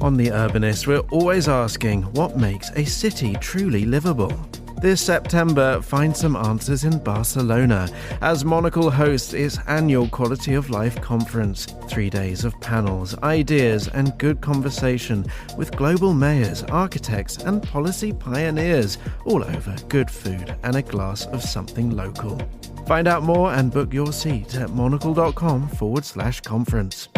On The Urbanist, we're always asking what makes a city truly livable. This September, find some answers in Barcelona as Monocle hosts its annual Quality of Life conference. 3 days of panels, ideas, and good conversation with global mayors, architects, and policy pioneers, all over good food and a glass of something local. Find out more and book your seat at monocle.com/conference.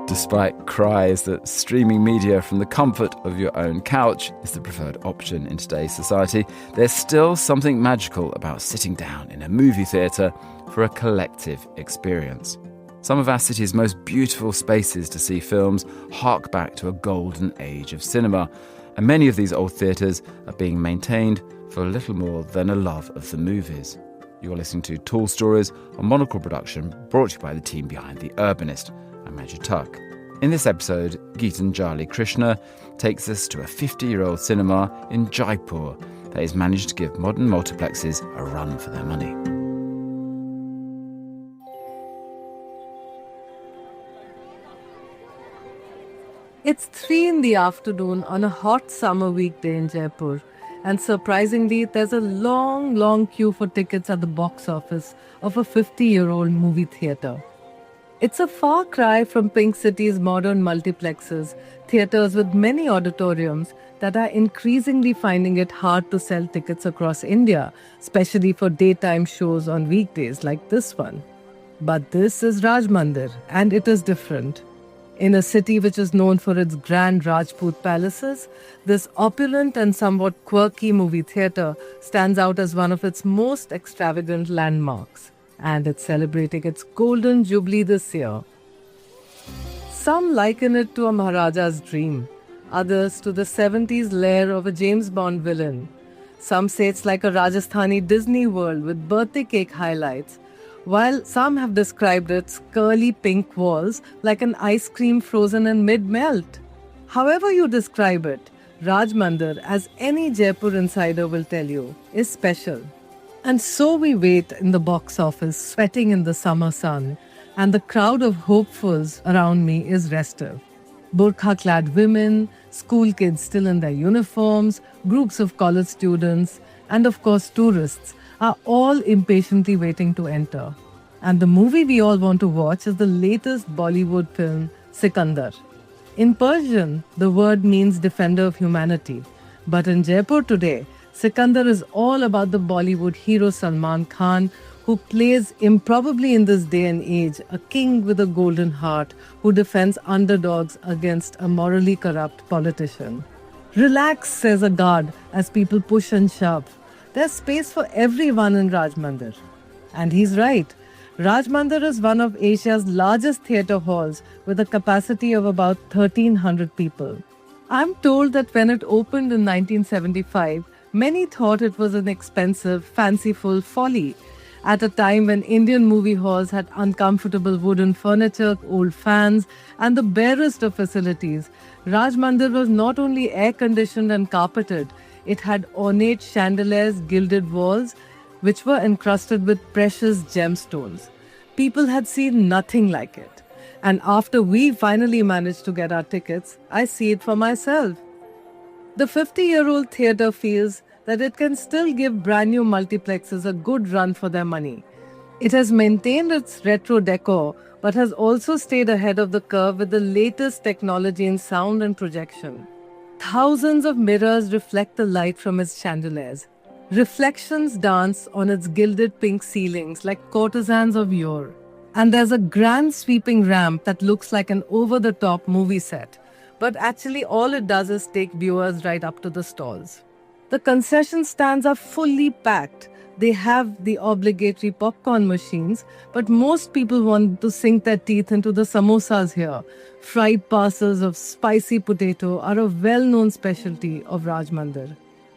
Despite cries that streaming media from the comfort of your own couch is the preferred option in today's society, there's still something magical about sitting down in a movie theatre for a collective experience. Some of our city's most beautiful spaces to see films hark back to a golden age of cinema, and many of these old theatres are being maintained for a little more than a love of the movies. You're listening to Tall Stories, a Monocle production brought to you by the team behind The Urbanist. I'm Majid Tuck. In this episode, Geetanjali Krishna takes us to a 50-year-old cinema in Jaipur that has managed to give modern multiplexes a run for their money. It's 3 in the afternoon on a hot summer weekday in Jaipur, and surprisingly, there's a long queue for tickets at the box office of a 50-year-old movie theatre. It's a far cry from Pink City's modern multiplexes, theatres with many auditoriums that are increasingly finding it hard to sell tickets across India, especially for daytime shows on weekdays like this one. But this is Raj Mandir, and it is different. In a city which is known for its grand Rajput palaces, this opulent and somewhat quirky movie theatre stands out as one of its most extravagant landmarks. And it's celebrating its golden jubilee this year. Some liken it to a Maharaja's dream, others to the 70s lair of a James Bond villain. Some say it's like a Rajasthani Disney world with birthday cake highlights, while some have described its curly pink walls like an ice cream frozen in mid-melt. However you describe it, Raj Mandir, as any Jaipur insider will tell you, is special. And so we wait in the box office, sweating in the summer sun, and the crowd of hopefuls around me is restive. Burqa-clad women, school kids still in their uniforms, groups of college students, and of course tourists are all impatiently waiting to enter. And the movie we all want to watch is the latest Bollywood film, Sikandar. In Persian, the word means defender of humanity. But in Jaipur today, Sikandar is all about the Bollywood hero Salman Khan, who plays improbably in this day and age a king with a golden heart who defends underdogs against a morally corrupt politician. Relax, says a guard as people push and shove. There's space for everyone in Raj Mandir. And he's right. Raj Mandir is one of Asia's largest theatre halls with a capacity of about 1,300 people. I'm told that when it opened in 1975, many thought it was an expensive, fanciful folly. At a time when Indian movie halls had uncomfortable wooden furniture, old fans, and the barest of facilities, Raj Mandir was not only air-conditioned and carpeted, it had ornate chandeliers, gilded walls, which were encrusted with precious gemstones. People had seen nothing like it. And after we finally managed to get our tickets, I see it for myself. The 50-year-old theatre feels that it can still give brand new multiplexes a good run for their money. It has maintained its retro decor, but has also stayed ahead of the curve with the latest technology in sound and projection. Thousands of mirrors reflect the light from its chandeliers. Reflections dance on its gilded pink ceilings like courtesans of yore. And there's a grand sweeping ramp that looks like an over-the-top movie set. But actually all it does is take viewers right up to the stalls. The concession stands are fully packed. They have the obligatory popcorn machines, but most people want to sink their teeth into the samosas here. Fried parcels of spicy potato are a well-known specialty of Raj Mandir.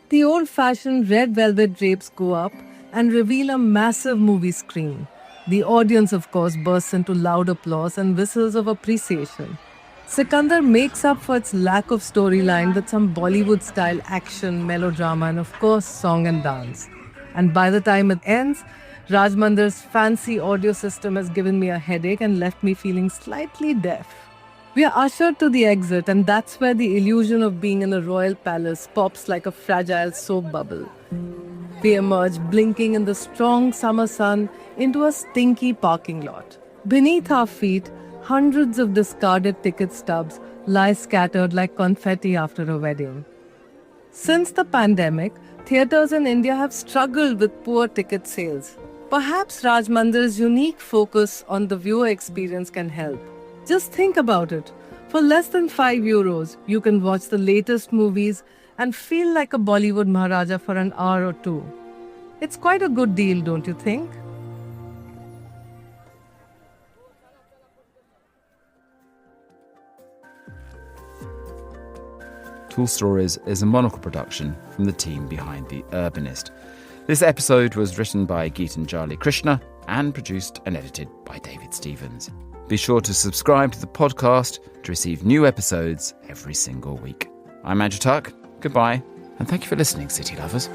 The old-fashioned red velvet drapes go up and reveal a massive movie screen. The audience, of course, bursts into loud applause and whistles of appreciation. Sikandar makes up for its lack of storyline with some Bollywood-style action, melodrama, and of course, song and dance. And by the time it ends, Rajmandir's fancy audio system has given me a headache and left me feeling slightly deaf. We are ushered to the exit, and that's where the illusion of being in a royal palace pops like a fragile soap bubble. We emerge, blinking in the strong summer sun, into a stinky parking lot. Beneath our feet, hundreds of discarded ticket stubs lie scattered like confetti after a wedding. Since the pandemic, theatres in India have struggled with poor ticket sales. Perhaps Rajmandir's unique focus on the viewer experience can help. Just think about it. For less than €5, you can watch the latest movies and feel like a Bollywood Maharaja for an hour or two. It's quite a good deal, don't you think? Tall Stories is a Monocle production from the team behind The Urbanist. This episode was written by Geetanjali Krishna and produced and edited by David Stevens. Be sure to subscribe to the podcast to receive new episodes every single week. I'm Andrew Tuck. Goodbye, and thank you for listening, City Lovers.